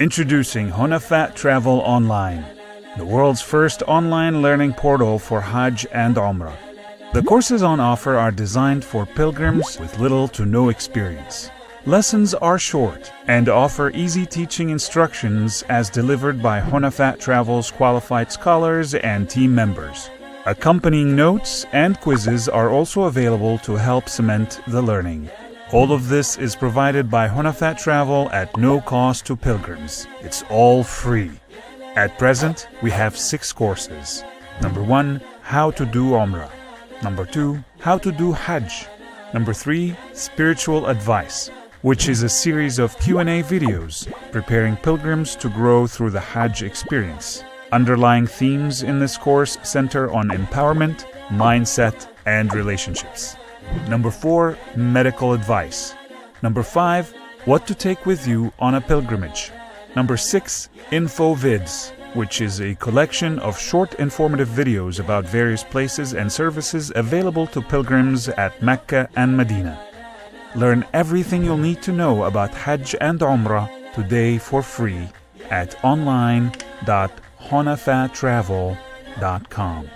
Introducing Hunafaa Travel Online, the world's first online learning portal for Hajj and Umrah. The courses on offer are designed for pilgrims with little to no experience. Lessons are short and offer easy teaching instructions as delivered by Hunafaa Travel's qualified scholars and team members. Accompanying notes and quizzes are also available to help cement the learning. All of this is provided by Hunafaa Travel at no cost to pilgrims. It's all free. At present, we have 6 courses. Number 1, How to do Umrah. Number 2, How to do Hajj. Number 3, Spiritual Advice, which is a series of Q&A videos preparing pilgrims to grow through the Hajj experience. Underlying themes in this course center on empowerment, mindset, and relationships. Number 4, Medical Advice. Number 5, What to take with you on a pilgrimage. Number 6, Info Vids, which is a collection of short informative videos about various places and services available to pilgrims at Makkah and Madinah. Learn everything you'll need to know about Hajj and Umrah today for free at online.hunafaatravel.com.